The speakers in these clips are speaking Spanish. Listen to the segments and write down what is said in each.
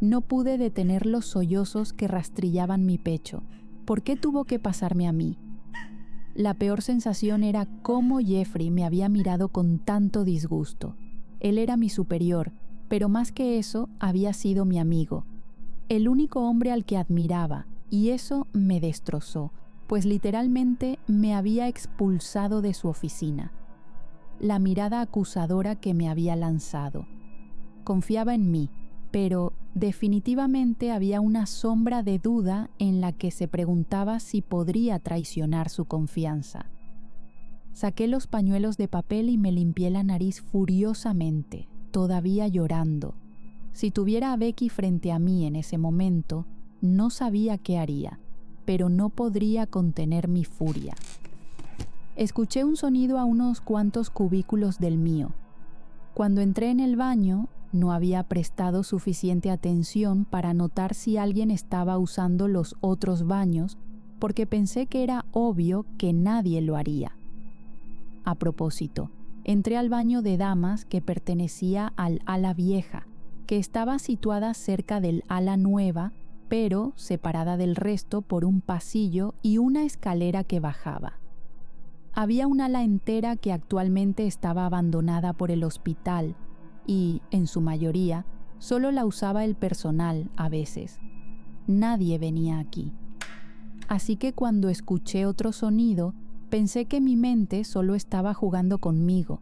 No pude detener los sollozos que rastrillaban mi pecho. ¿Por qué tuvo que pasarme a mí? La peor sensación era cómo Jeffrey me había mirado con tanto disgusto. Él era mi superior, pero más que eso, había sido mi amigo. El único hombre al que admiraba, y eso me destrozó, pues literalmente me había expulsado de su oficina. La mirada acusadora que me había lanzado. Confiaba en mí, pero definitivamente había una sombra de duda en la que se preguntaba si podría traicionar su confianza. Saqué los pañuelos de papel y me limpié la nariz furiosamente, todavía llorando. Si tuviera a Becky frente a mí en ese momento, no sabía qué haría, pero no podría contener mi furia. Escuché un sonido a unos cuantos cubículos del mío. Cuando entré en el baño, no había prestado suficiente atención para notar si alguien estaba usando los otros baños, porque pensé que era obvio que nadie lo haría. A propósito, entré al baño de damas que pertenecía al ala vieja, que estaba situada cerca del ala nueva, pero separada del resto por un pasillo y una escalera que bajaba. Había un ala entera que actualmente estaba abandonada por el hospital y, en su mayoría, solo la usaba el personal a veces. Nadie venía aquí. Así que cuando escuché otro sonido, pensé que mi mente solo estaba jugando conmigo.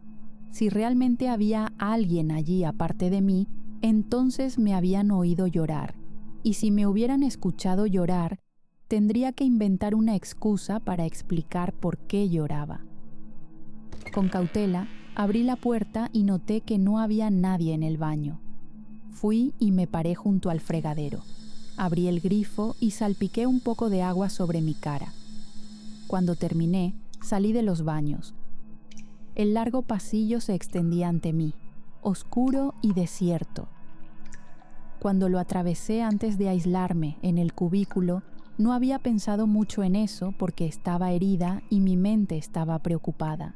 Si realmente había alguien allí aparte de mí, entonces me habían oído llorar. Y si me hubieran escuchado llorar, tendría que inventar una excusa para explicar por qué lloraba. Con cautela, abrí la puerta y noté que no había nadie en el baño. Fui y me paré junto al fregadero. Abrí el grifo y salpiqué un poco de agua sobre mi cara. Cuando terminé, salí de los baños. El largo pasillo se extendía ante mí, oscuro y desierto. Cuando lo atravesé antes de aislarme en el cubículo, no había pensado mucho en eso porque estaba herida y mi mente estaba preocupada.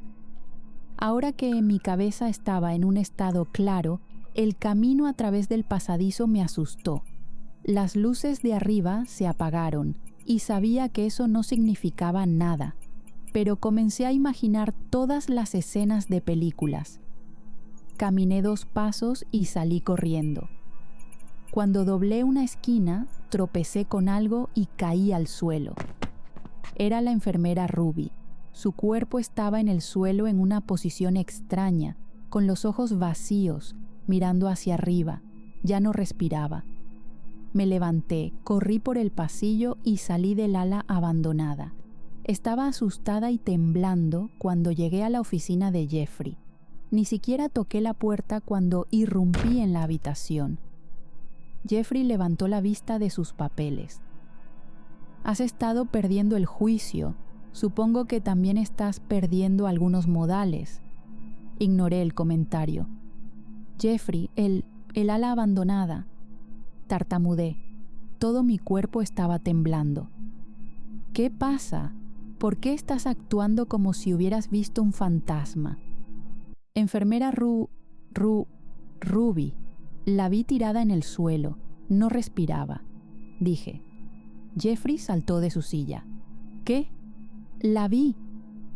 Ahora que mi cabeza estaba en un estado claro, el camino a través del pasadizo me asustó. Las luces de arriba se apagaron y sabía que eso no significaba nada, pero comencé a imaginar todas las escenas de películas. Caminé 2 pasos y salí corriendo. Cuando doblé una esquina, tropecé con algo y caí al suelo. Era la enfermera Ruby. Su cuerpo estaba en el suelo en una posición extraña, con los ojos vacíos, mirando hacia arriba. Ya no respiraba. Me levanté, corrí por el pasillo y salí del ala abandonada. Estaba asustada y temblando cuando llegué a la oficina de Jeffrey. Ni siquiera toqué la puerta cuando irrumpí en la habitación. Jeffrey levantó la vista de sus papeles. Has estado perdiendo el juicio. Supongo que también estás perdiendo algunos modales. Ignoré el comentario. Jeffrey, el ala abandonada. Tartamudé. Todo mi cuerpo estaba temblando. ¿Qué pasa? ¿Por qué estás actuando como si hubieras visto un fantasma? Enfermera Ruby. La vi tirada en el suelo. No respiraba. Dije. Jeffrey saltó de su silla. ¿Qué? La vi.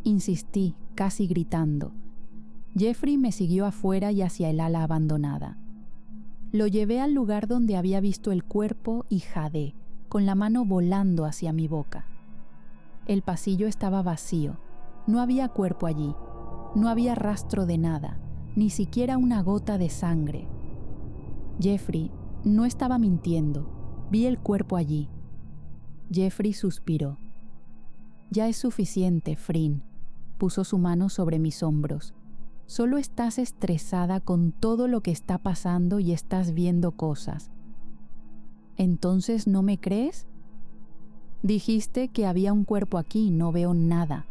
Insistí, casi gritando. Jeffrey me siguió afuera y hacia el ala abandonada. Lo llevé al lugar donde había visto el cuerpo y jadé, con la mano volando hacia mi boca. El pasillo estaba vacío. No había cuerpo allí. No había rastro de nada, ni siquiera una gota de sangre. Jeffrey no estaba mintiendo. Vi el cuerpo allí. Jeffrey suspiró. Ya es suficiente, Frin. Puso su mano sobre mis hombros. Solo estás estresada con todo lo que está pasando y estás viendo cosas. ¿Entonces no me crees? Dijiste que había un cuerpo aquí y no veo nada.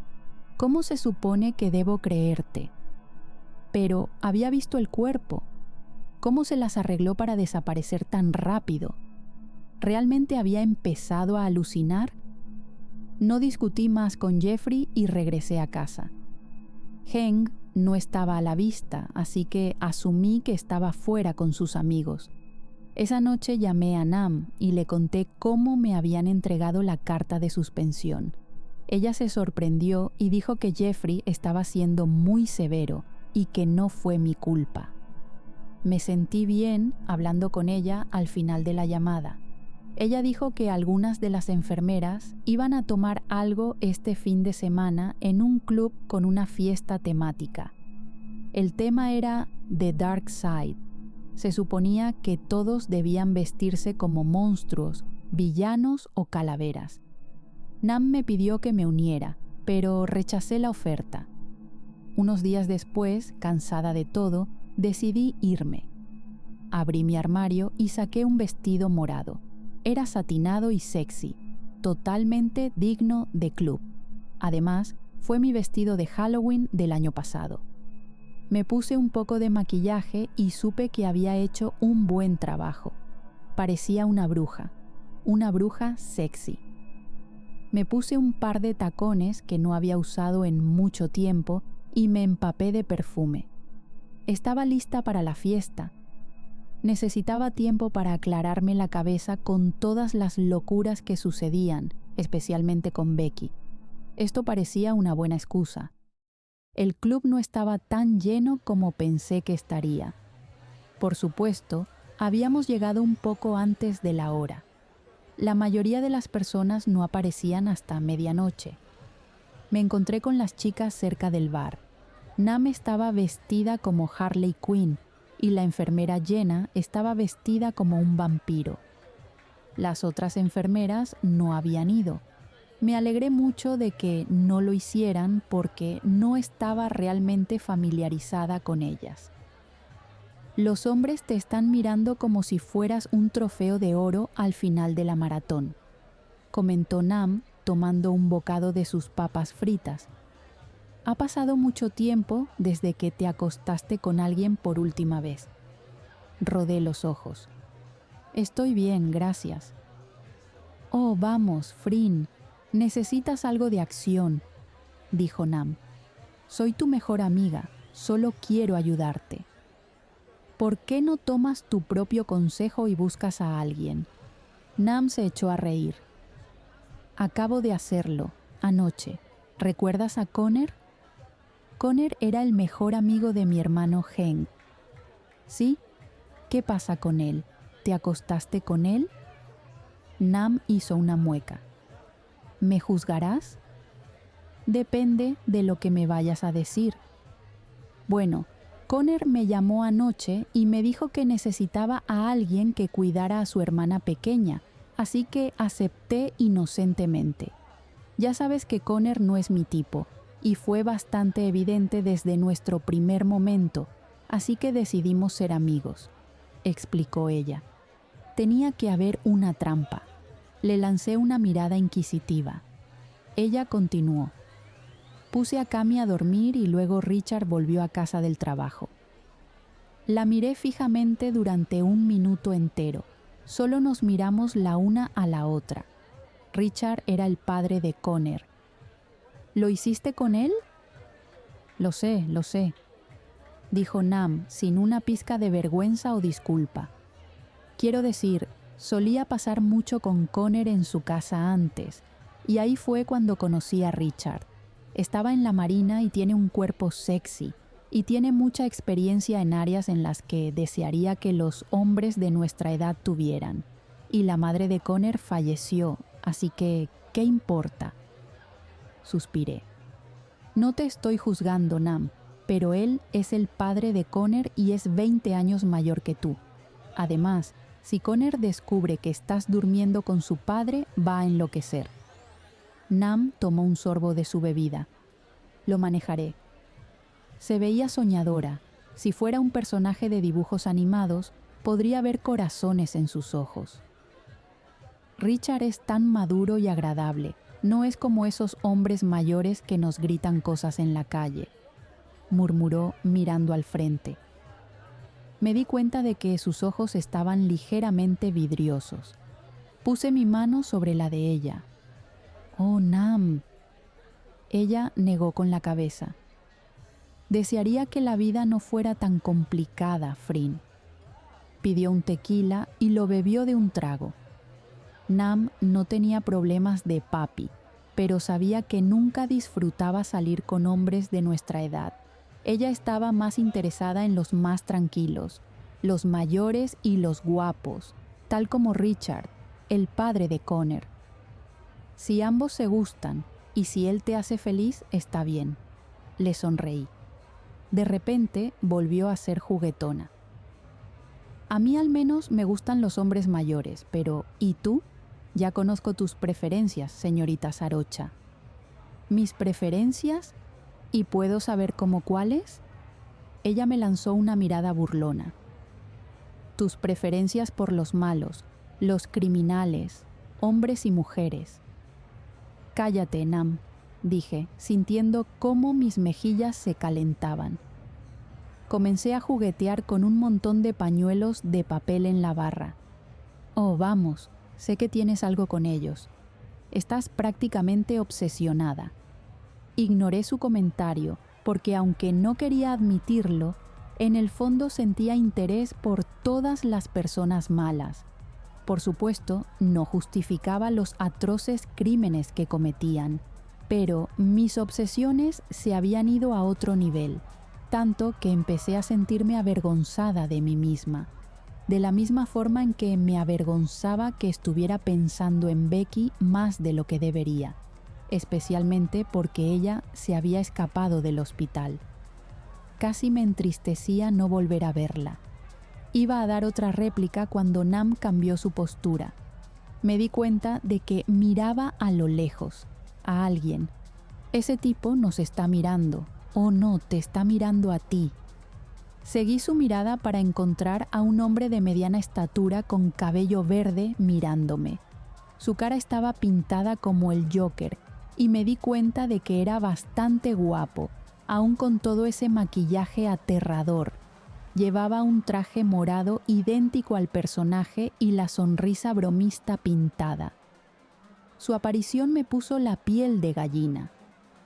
¿Cómo se supone que debo creerte? Pero había visto el cuerpo. ¿Cómo se las arregló para desaparecer tan rápido? ¿Realmente había empezado a alucinar? No discutí más con Jeffrey y regresé a casa. Heng no estaba a la vista, así que asumí que estaba fuera con sus amigos. Esa noche llamé a Nam y le conté cómo me habían entregado la carta de suspensión. Ella se sorprendió y dijo que Jeffrey estaba siendo muy severo y que no fue mi culpa. Me sentí bien hablando con ella al final de la llamada. Ella dijo que algunas de las enfermeras iban a tomar algo este fin de semana en un club con una fiesta temática. El tema era The Dark Side. Se suponía que todos debían vestirse como monstruos, villanos o calaveras. Nam me pidió que me uniera, pero rechacé la oferta. Unos días después, cansada de todo, decidí irme. Abrí mi armario y saqué un vestido morado. Era satinado y sexy, totalmente digno de club. Además, fue mi vestido de Halloween del año pasado. Me puse un poco de maquillaje y supe que había hecho un buen trabajo. Parecía una bruja sexy. Me puse un par de tacones que no había usado en mucho tiempo y me empapé de perfume. Estaba lista para la fiesta. Necesitaba tiempo para aclararme la cabeza con todas las locuras que sucedían, especialmente con Becky. Esto parecía una buena excusa. El club no estaba tan lleno como pensé que estaría. Por supuesto, habíamos llegado un poco antes de la hora. La mayoría de las personas no aparecían hasta medianoche. Me encontré con las chicas cerca del bar. Nam estaba vestida como Harley Quinn y la enfermera Jenna estaba vestida como un vampiro. Las otras enfermeras no habían ido. Me alegré mucho de que no lo hicieran porque no estaba realmente familiarizada con ellas. Los hombres te están mirando como si fueras un trofeo de oro al final de la maratón, comentó Nam tomando un bocado de sus papas fritas. Ha pasado mucho tiempo desde que te acostaste con alguien por última vez. Rodé los ojos. Estoy bien, gracias. Oh, vamos, Frin. Necesitas algo de acción, dijo Nam. Soy tu mejor amiga, solo quiero ayudarte. ¿Por qué no tomas tu propio consejo y buscas a alguien? Nam se echó a reír. Acabo de hacerlo, anoche. ¿Recuerdas a Connor? Connor era el mejor amigo de mi hermano Hank. ¿Sí? ¿Qué pasa con él? ¿Te acostaste con él? Nam hizo una mueca. ¿Me juzgarás? Depende de lo que me vayas a decir. Bueno, Connor me llamó anoche y me dijo que necesitaba a alguien que cuidara a su hermana pequeña, así que acepté inocentemente. Ya sabes que Connor no es mi tipo, y fue bastante evidente desde nuestro primer momento, así que decidimos ser amigos, explicó ella. Tenía que haber una trampa. Le lancé una mirada inquisitiva. Ella continuó. Puse a Cami a dormir y luego Richard volvió a casa del trabajo. La miré fijamente durante 1 minuto entero. Solo nos miramos la una a la otra. Richard era el padre de Connor. ¿Lo hiciste con él? Lo sé, dijo Nam sin una pizca de vergüenza o disculpa. Quiero decir, solía pasar mucho con Connor en su casa antes, y ahí fue cuando conocí a Richard. Estaba en la marina y tiene un cuerpo sexy, y tiene mucha experiencia en áreas en las que desearía que los hombres de nuestra edad tuvieran. Y la madre de Connor falleció, así que, ¿qué importa? Suspiré. No te estoy juzgando, Nam, pero él es el padre de Connor y es 20 años mayor que tú. Además, si Connor descubre que estás durmiendo con su padre, va a enloquecer. Nam tomó un sorbo de su bebida. Lo manejaré. Se veía soñadora. Si fuera un personaje de dibujos animados, podría ver corazones en sus ojos. Richard es tan maduro y agradable. No es como esos hombres mayores que nos gritan cosas en la calle, murmuró mirando al frente. Me di cuenta de que sus ojos estaban ligeramente vidriosos. Puse mi mano sobre la de ella. Oh, Nam. Ella negó con la cabeza. Desearía que la vida no fuera tan complicada, Frin. Pidió un tequila y lo bebió de un trago. Nam no tenía problemas de papi, pero sabía que nunca disfrutaba salir con hombres de nuestra edad. Ella estaba más interesada en los más tranquilos, los mayores y los guapos, tal como Richard, el padre de Connor. Si ambos se gustan y si él te hace feliz, está bien. Le sonreí. De repente volvió a ser juguetona. A mí al menos me gustan los hombres mayores, pero ¿y tú? Ya conozco tus preferencias, señorita Sarocha. ¿Mis preferencias? ¿Y puedo saber cómo cuáles? Ella me lanzó una mirada burlona. Tus preferencias por los malos, los criminales, hombres y mujeres. Cállate, Nam, dije, sintiendo cómo mis mejillas se calentaban. Comencé a juguetear con un montón de pañuelos de papel en la barra. Oh, vamos, sé que tienes algo con ellos. Estás prácticamente obsesionada. Ignoré su comentario porque, aunque no quería admitirlo, en el fondo sentía interés por todas las personas malas. Por supuesto, no justificaba los atroces crímenes que cometían, pero mis obsesiones se habían ido a otro nivel, tanto que empecé a sentirme avergonzada de mí misma, de la misma forma en que me avergonzaba que estuviera pensando en Becky más de lo que debería, especialmente porque ella se había escapado del hospital. Casi me entristecía no volver a verla. Iba a dar otra réplica cuando Nam cambió su postura. Me di cuenta de que miraba a lo lejos, a alguien. Ese tipo nos está mirando. Oh no, te está mirando a ti. Seguí su mirada para encontrar a un hombre de mediana estatura con cabello verde mirándome. Su cara estaba pintada como el Joker y me di cuenta de que era bastante guapo, aún con todo ese maquillaje aterrador. Llevaba un traje morado idéntico al personaje y la sonrisa bromista pintada. Su aparición me puso la piel de gallina.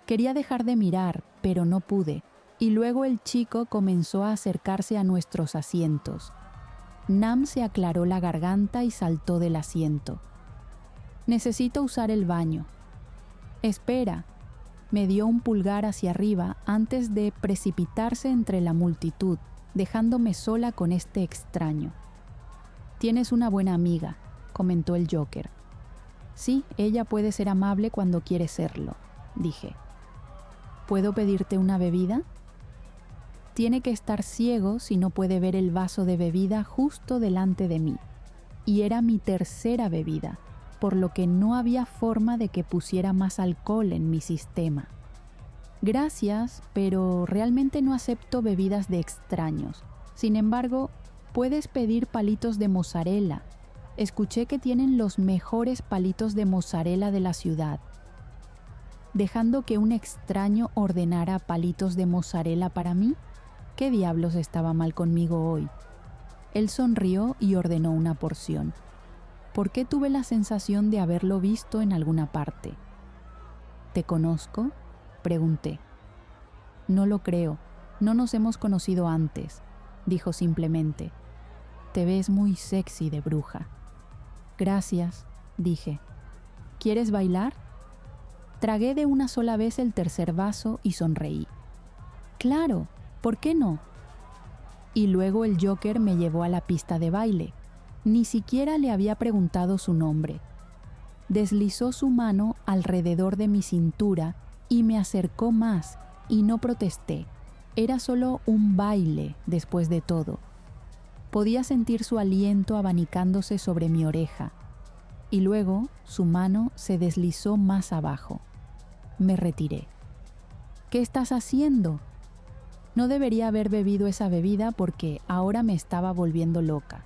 Quería dejar de mirar, pero no pude, y luego el chico comenzó a acercarse a nuestros asientos. Nam se aclaró la garganta y saltó del asiento. Necesito usar el baño. Espera. Me dio un pulgar hacia arriba antes de precipitarse entre la multitud, dejándome sola con este extraño. Tienes una buena amiga, comentó el Joker. Sí, ella puede ser amable cuando quiere serlo, dije. ¿Puedo pedirte una bebida? Tiene que estar ciego si no puede ver el vaso de bebida justo delante de mí. Y era mi tercera bebida, por lo que no había forma de que pusiera más alcohol en mi sistema. Gracias, pero realmente no acepto bebidas de extraños. Sin embargo, puedes pedir palitos de mozzarella. Escuché que tienen los mejores palitos de mozzarella de la ciudad. Dejando que un extraño ordenara palitos de mozzarella para mí, ¿qué diablos estaba mal conmigo hoy? Él sonrió y ordenó una porción. ¿Por qué tuve la sensación de haberlo visto en alguna parte? ¿Te conozco?, pregunté. No lo creo, no nos hemos conocido antes, dijo simplemente. Te ves muy sexy de bruja. Gracias, dije. ¿Quieres bailar? Tragué de una sola vez el tercer vaso y sonreí. Claro, ¿por qué no? Y luego el Joker me llevó a la pista de baile. Ni siquiera le había preguntado su nombre. Deslizó su mano alrededor de mi cintura y me acercó más, y no protesté. Era solo un baile, después de todo. Podía sentir su aliento abanicándose sobre mi oreja, y luego su mano se deslizó más abajo. Me retiré. ¿Qué estás haciendo? No debería haber bebido esa bebida porque ahora me estaba volviendo loca.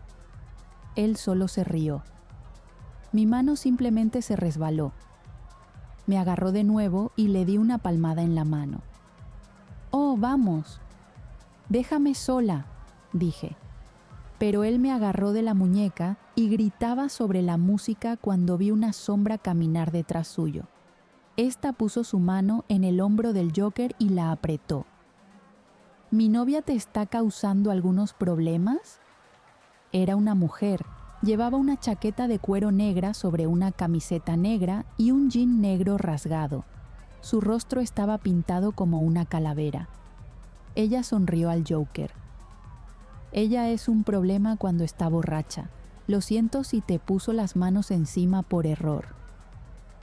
Él solo se rió. Mi mano simplemente se resbaló. Me agarró de nuevo y le di una palmada en la mano. «Oh, vamos». «Déjame sola», dije. Pero él me agarró de la muñeca y gritaba sobre la música cuando vi una sombra caminar detrás suyo. Esta puso su mano en el hombro del Joker y la apretó. «¿Mi novia te está causando algunos problemas?». Era una mujer. Llevaba una chaqueta de cuero negra sobre una camiseta negra y un jean negro rasgado. Su rostro estaba pintado como una calavera. Ella sonrió al Joker. Ella es un problema cuando está borracha. Lo siento si te puso las manos encima por error.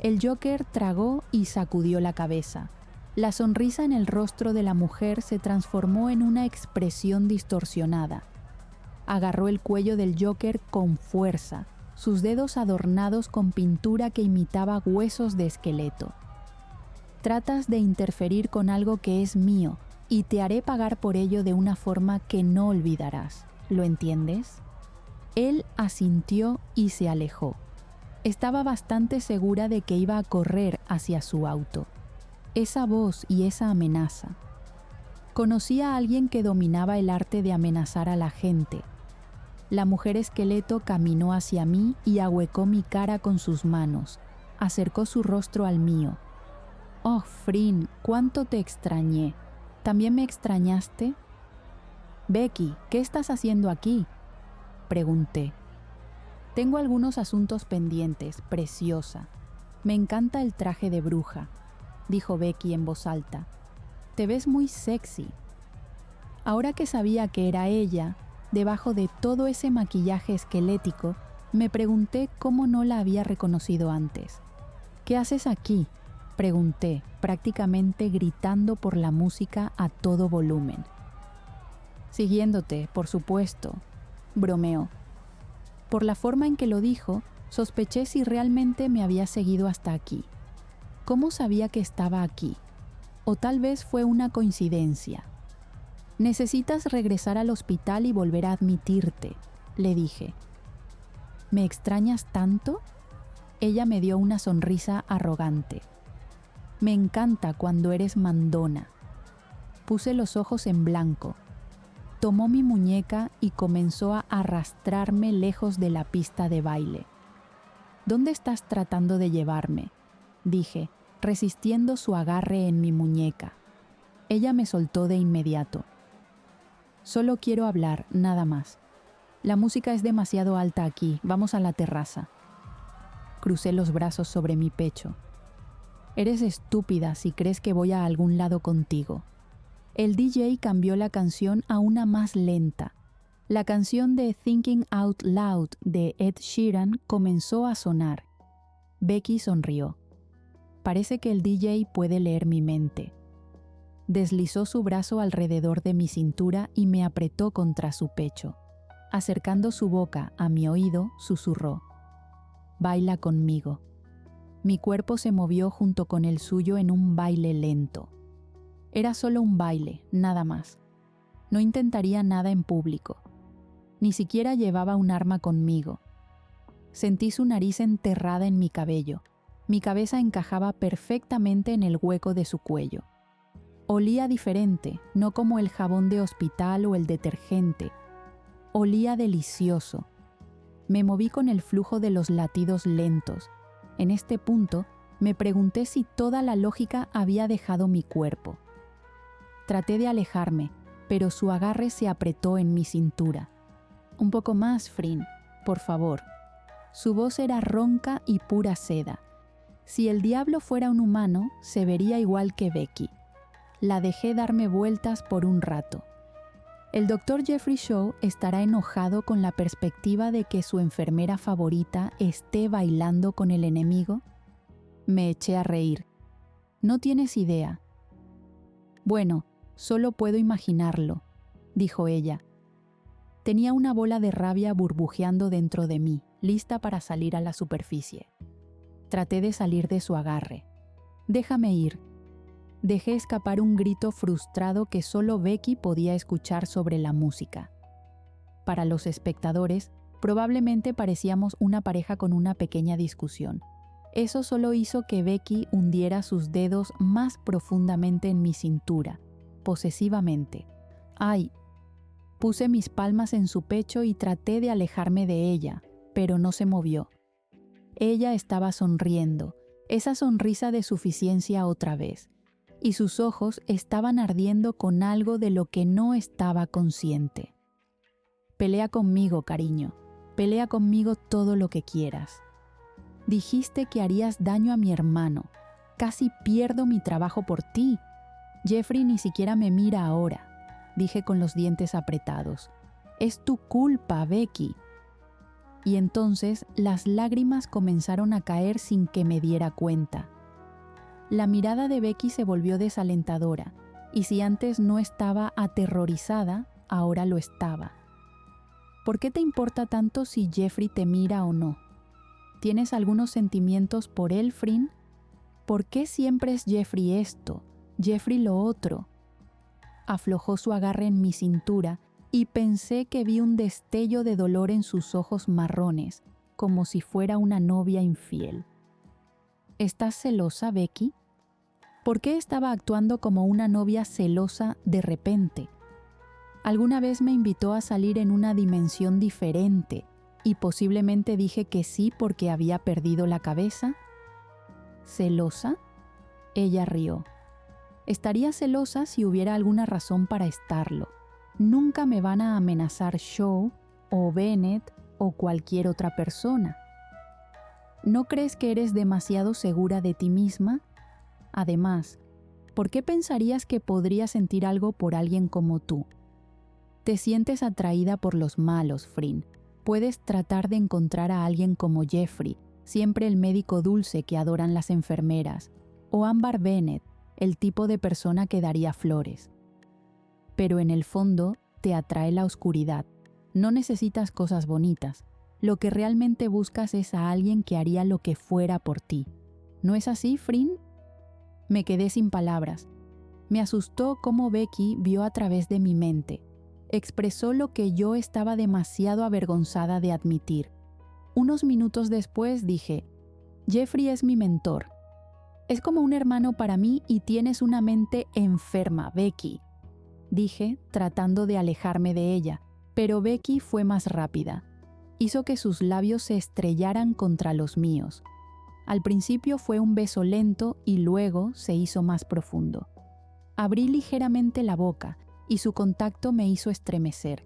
El Joker tragó y sacudió la cabeza. La sonrisa en el rostro de la mujer se transformó en una expresión distorsionada. Agarró el cuello del Joker con fuerza, sus dedos adornados con pintura que imitaba huesos de esqueleto. Tratas de interferir con algo que es mío y te haré pagar por ello de una forma que no olvidarás. ¿Lo entiendes? Él asintió y se alejó. Estaba bastante segura de que iba a correr hacia su auto. Esa voz y esa amenaza. Conocía a alguien que dominaba el arte de amenazar a la gente. La mujer esqueleto caminó hacia mí y ahuecó mi cara con sus manos. Acercó su rostro al mío. «Oh, Frin, cuánto te extrañé. ¿También me extrañaste?» «Becky, ¿qué estás haciendo aquí?», pregunté. «Tengo algunos asuntos pendientes, preciosa. Me encanta el traje de bruja», dijo Becky en voz alta. «Te ves muy sexy». Ahora que sabía que era ella, debajo de todo ese maquillaje esquelético, me pregunté cómo no la había reconocido antes. «¿Qué haces aquí?», pregunté, prácticamente gritando por la música a todo volumen. «Siguiéndote, por supuesto», bromeó. Por la forma en que lo dijo, sospeché si realmente me había seguido hasta aquí. ¿Cómo sabía que estaba aquí? O tal vez fue una coincidencia. «Necesitas regresar al hospital y volver a admitirte», le dije. «¿Me extrañas tanto?». Ella me dio una sonrisa arrogante. «Me encanta cuando eres mandona». Puse los ojos en blanco. Tomó mi muñeca y comenzó a arrastrarme lejos de la pista de baile. «¿Dónde estás tratando de llevarme?», dije, resistiendo su agarre en mi muñeca. Ella me soltó de inmediato. «Solo quiero hablar, nada más. La música es demasiado alta aquí, vamos a la terraza». Crucé los brazos sobre mi pecho. «Eres estúpida si crees que voy a algún lado contigo». El DJ cambió la canción a una más lenta. La canción de Thinking Out Loud de Ed Sheeran comenzó a sonar. Becky sonrió. Parece que el DJ puede leer mi mente. Deslizó su brazo alrededor de mi cintura y me apretó contra su pecho. Acercando su boca a mi oído, susurró: «Baila conmigo». Mi cuerpo se movió junto con el suyo en un baile lento. Era solo un baile, nada más. No intentaría nada en público. Ni siquiera llevaba un arma conmigo. Sentí su nariz enterrada en mi cabello. Mi cabeza encajaba perfectamente en el hueco de su cuello. Olía diferente, no como el jabón de hospital o el detergente. Olía delicioso. Me moví con el flujo de los latidos lentos. En este punto, me pregunté si toda la lógica había dejado mi cuerpo. Traté de alejarme, pero su agarre se apretó en mi cintura. «Un poco más, Frin, por favor». Su voz era ronca y pura seda. Si el diablo fuera un humano, se vería igual que Becky. La dejé darme vueltas por un rato. El Dr. Jeffrey Shaw estará enojado con la perspectiva de que su enfermera favorita esté bailando con el enemigo. Me eché a reír. «No tienes idea». «Bueno, solo puedo imaginarlo», dijo ella. Tenía una bola de rabia burbujeando dentro de mí, lista para salir a la superficie. Traté de salir de su agarre. «Déjame ir». Dejé escapar un grito frustrado que solo Becky podía escuchar sobre la música. Para los espectadores, probablemente parecíamos una pareja con una pequeña discusión. Eso solo hizo que Becky hundiera sus dedos más profundamente en mi cintura, posesivamente. «Ay». Puse mis palmas en su pecho y traté de alejarme de ella, pero no se movió. Ella estaba sonriendo, esa sonrisa de suficiencia otra vez, y sus ojos estaban ardiendo con algo de lo que no estaba consciente. Pelea conmigo, cariño. Pelea conmigo todo lo que quieras. Dijiste que harías daño a mi hermano. Casi pierdo mi trabajo por ti. Jeffrey ni siquiera me mira ahora, dije con los dientes apretados. Es tu culpa, Becky. Y entonces las lágrimas comenzaron a caer sin que me diera cuenta. La mirada de Becky se volvió desalentadora, y si antes no estaba aterrorizada, ahora lo estaba. ¿Por qué te importa tanto si Jeffrey te mira o no? ¿Tienes algunos sentimientos por él, Frin? ¿Por qué siempre es Jeffrey esto, Jeffrey lo otro? Aflojó su agarre en mi cintura y pensé que vi un destello de dolor en sus ojos marrones, como si fuera una novia infiel. ¿Estás celosa, Becky? ¿Por qué estaba actuando como una novia celosa de repente? Alguna vez me invitó a salir en una dimensión diferente y posiblemente dije que sí porque había perdido la cabeza. ¿Celosa? Ella rió. Estaría celosa si hubiera alguna razón para estarlo. Nunca me van a amenazar Shaw o Bennett o cualquier otra persona. ¿No crees que eres demasiado segura de ti misma? Además, ¿por qué pensarías que podría sentir algo por alguien como tú? Te sientes atraída por los malos, Frin. Puedes tratar de encontrar a alguien como Jeffrey, siempre el médico dulce que adoran las enfermeras, o Ambar Bennett, el tipo de persona que daría flores. Pero en el fondo te atrae la oscuridad. No necesitas cosas bonitas. Lo que realmente buscas es a alguien que haría lo que fuera por ti. ¿No es así, Frin? Me quedé sin palabras. Me asustó cómo Becky vio a través de mi mente. Expresó lo que yo estaba demasiado avergonzada de admitir. Unos minutos después dije, Jeffrey es mi mentor. Es como un hermano para mí y tienes una mente enferma, Becky. Dije, tratando de alejarme de ella, pero Becky fue más rápida. Hizo que sus labios se estrellaran contra los míos. Al principio fue un beso lento y luego se hizo más profundo. Abrí ligeramente la boca y su contacto me hizo estremecer.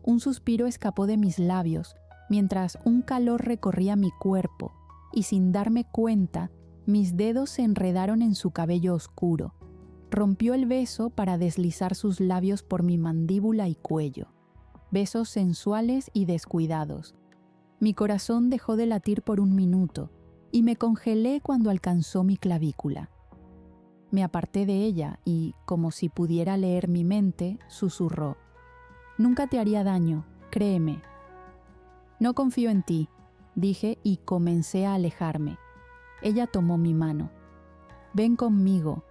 Un suspiro escapó de mis labios, mientras un calor recorría mi cuerpo, y sin darme cuenta, mis dedos se enredaron en su cabello oscuro. Rompió el beso para deslizar sus labios por mi mandíbula y cuello. Besos sensuales y descuidados. Mi corazón dejó de latir por un minuto, y me congelé cuando alcanzó mi clavícula. Me aparté de ella y, como si pudiera leer mi mente, susurró. Nunca te haría daño, créeme. No confío en ti, dije y comencé a alejarme. Ella tomó mi mano. Ven conmigo.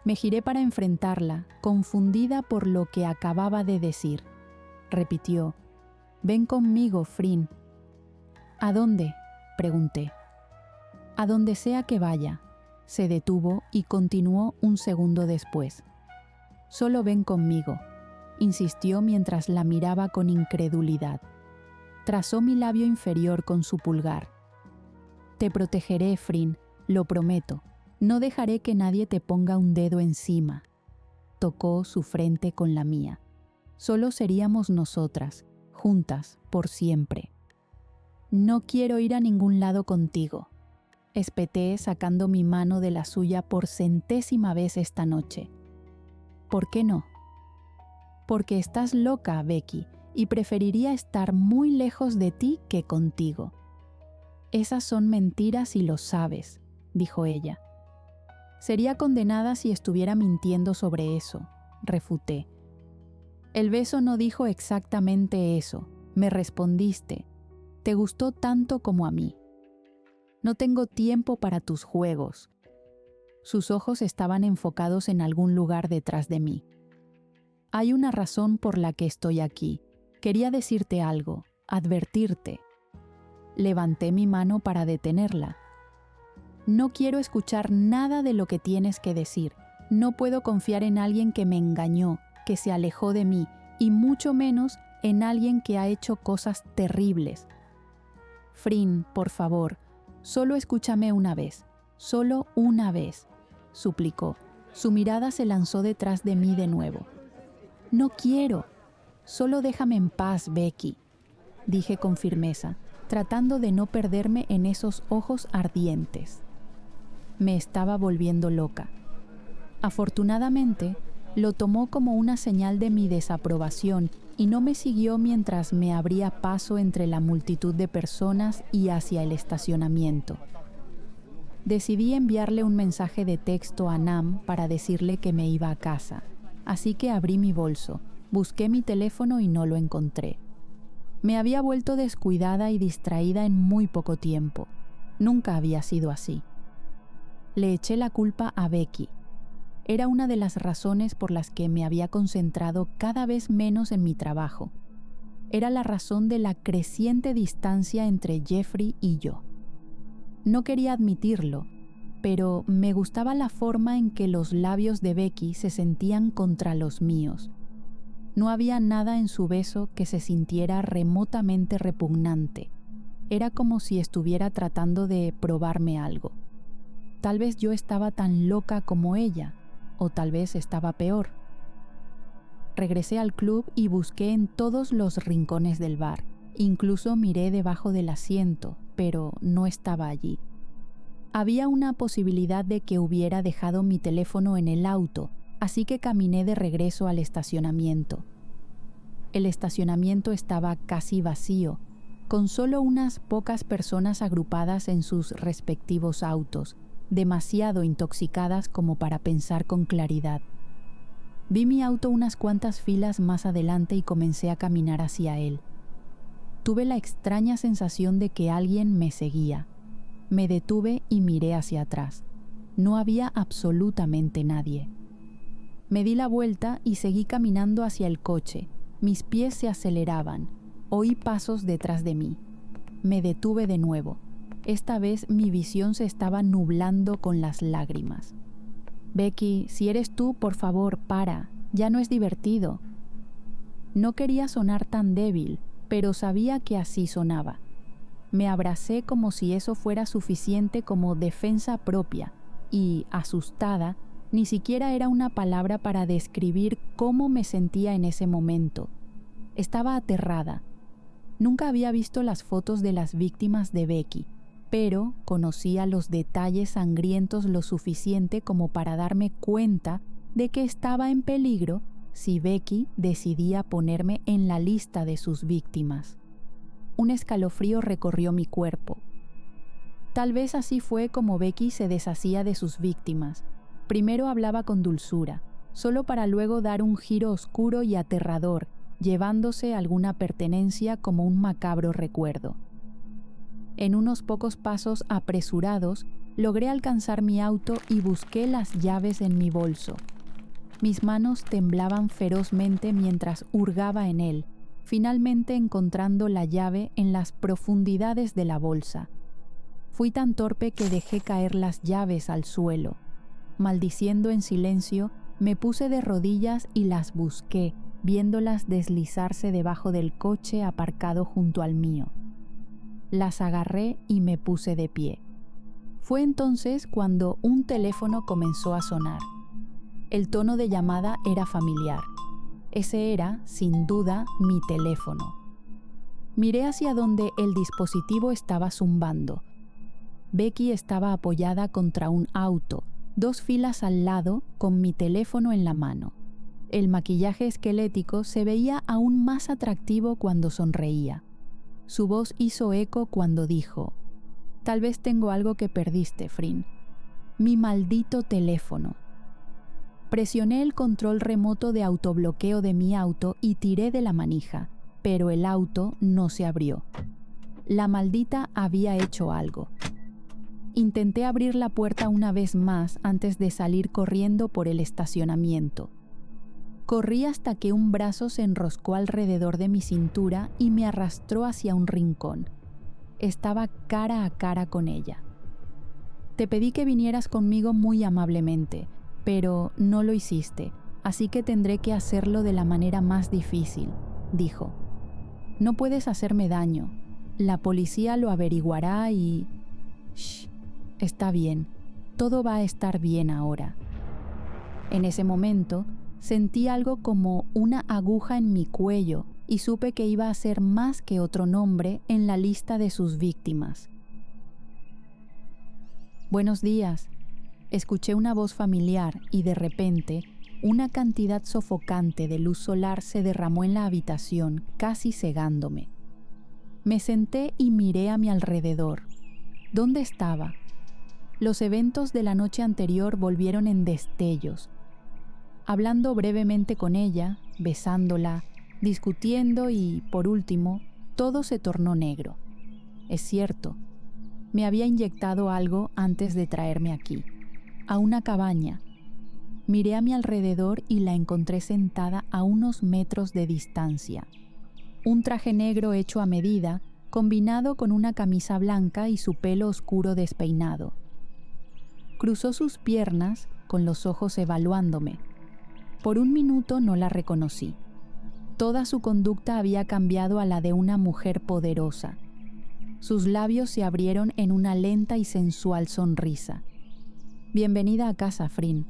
Me giré para enfrentarla, confundida por lo que acababa de decir. Repitió. Ven conmigo, Frin. ¿A dónde? Pregunté. A donde sea que vaya. Se detuvo y continuó un segundo después. Solo ven conmigo, insistió mientras la miraba con incredulidad. Trazó mi labio inferior con su pulgar. Te protegeré, Frin, lo prometo. No dejaré que nadie te ponga un dedo encima. Tocó su frente con la mía. Solo seríamos nosotras, juntas, por siempre. No quiero ir a ningún lado contigo. Espeté sacando mi mano de la suya por 100ª vez esta noche. ¿Por qué no? Porque estás loca, Becky, y preferiría estar muy lejos de ti que contigo. Esas son mentiras y lo sabes, dijo ella. Sería condenada si estuviera mintiendo sobre eso, refuté. El beso no dijo exactamente eso, me respondiste. Te gustó tanto como a mí. No tengo tiempo para tus juegos. Sus ojos estaban enfocados en algún lugar detrás de mí. Hay una razón por la que estoy aquí. Quería decirte algo, advertirte. Levanté mi mano para detenerla. No quiero escuchar nada de lo que tienes que decir. No puedo confiar en alguien que me engañó, que se alejó de mí, y mucho menos en alguien que ha hecho cosas terribles. Frin, por favor, solo escúchame una vez, solo una vez, suplicó. Su mirada se lanzó detrás de mí de nuevo. No quiero. Solo déjame en paz, Becky, dije con firmeza, tratando de no perderme en esos ojos ardientes. Me estaba volviendo loca. Afortunadamente, lo tomó como una señal de mi desaprobación y no me siguió mientras me abría paso entre la multitud de personas y hacia el estacionamiento. Decidí enviarle un mensaje de texto a Nam para decirle que me iba a casa, así que abrí mi bolso, busqué mi teléfono y no lo encontré. Me había vuelto descuidada y distraída en muy poco tiempo. Nunca había sido así. Le eché la culpa a Becky. Era una de las razones por las que me había concentrado cada vez menos en mi trabajo. Era la razón de la creciente distancia entre Jeffrey y yo. No quería admitirlo, pero me gustaba la forma en que los labios de Becky se sentían contra los míos. No había nada en su beso que se sintiera remotamente repugnante. Era como si estuviera tratando de probarme algo. Tal vez yo estaba tan loca como ella, o tal vez estaba peor. Regresé al club y busqué en todos los rincones del bar. Incluso miré debajo del asiento, pero no estaba allí. Había una posibilidad de que hubiera dejado mi teléfono en el auto, así que caminé de regreso al estacionamiento. El estacionamiento estaba casi vacío, con solo unas pocas personas agrupadas en sus respectivos autos, demasiado intoxicadas como para pensar con claridad. Vi mi auto unas cuantas filas más adelante y comencé a caminar hacia él. Tuve la extraña sensación de que alguien me seguía. Me detuve y miré hacia atrás. No había absolutamente nadie. Me di la vuelta y seguí caminando hacia el coche. Mis pies se aceleraban. Oí pasos detrás de mí. Me detuve de nuevo. Esta vez mi visión se estaba nublando con las lágrimas. Becky, si eres tú, por favor, para. Ya no es divertido. No quería sonar tan débil, pero sabía que así sonaba. Me abracé como si eso fuera suficiente como defensa propia y, asustada, ni siquiera era una palabra para describir cómo me sentía en ese momento. Estaba aterrada. Nunca había visto las fotos de las víctimas de Becky, pero conocía los detalles sangrientos lo suficiente como para darme cuenta de que estaba en peligro si Becky decidía ponerme en la lista de sus víctimas. Un escalofrío recorrió mi cuerpo. Tal vez así fue como Becky se deshacía de sus víctimas. Primero hablaba con dulzura, solo para luego dar un giro oscuro y aterrador, llevándose alguna pertenencia como un macabro recuerdo. En unos pocos pasos apresurados, logré alcanzar mi auto y busqué las llaves en mi bolso. Mis manos temblaban ferozmente mientras hurgaba en él, finalmente encontrando la llave en las profundidades de la bolsa. Fui tan torpe que dejé caer las llaves al suelo. Maldiciendo en silencio, me puse de rodillas y las busqué, viéndolas deslizarse debajo del coche aparcado junto al mío. Las agarré y me puse de pie. Fue entonces cuando un teléfono comenzó a sonar. El tono de llamada era familiar. Ese era, sin duda, mi teléfono. Miré hacia donde el dispositivo estaba zumbando. Becky estaba apoyada contra un auto, 2 filas al lado, con mi teléfono en la mano. El maquillaje esquelético se veía aún más atractivo cuando sonreía. Su voz hizo eco cuando dijo: «Tal vez tengo algo que perdiste, Frin. Mi maldito teléfono». Presioné el control remoto de autobloqueo de mi auto y tiré de la manija, pero el auto no se abrió. La maldita había hecho algo. Intenté abrir la puerta una vez más antes de salir corriendo por el estacionamiento. Corrí hasta que un brazo se enroscó alrededor de mi cintura y me arrastró hacia un rincón. Estaba cara a cara con ella. «Te pedí que vinieras conmigo muy amablemente, pero no lo hiciste, así que tendré que hacerlo de la manera más difícil», dijo. «No puedes hacerme daño. La policía lo averiguará y...» «Shh, está bien. Todo va a estar bien ahora». En ese momento, Sentí algo como una aguja en mi cuello y supe que iba a ser más que otro nombre en la lista de sus víctimas. «Buenos días», escuché una voz familiar y de repente una cantidad sofocante de luz solar se derramó en la habitación, casi cegándome. Me senté y miré a mi alrededor. ¿Dónde estaba? Los eventos de la noche anterior volvieron en destellos. Hablando brevemente con ella, besándola, discutiendo y, por último, todo se tornó negro. Es cierto, me había inyectado algo antes de traerme aquí, a una cabaña. Miré a mi alrededor y la encontré sentada a unos metros de distancia. Un traje negro hecho a medida, combinado con una camisa blanca y su pelo oscuro despeinado. Cruzó sus piernas, con los ojos evaluándome. Por un minuto no la reconocí. Toda su conducta había cambiado a la de una mujer poderosa. Sus labios se abrieron en una lenta y sensual sonrisa. «Bienvenida a casa, Frin»,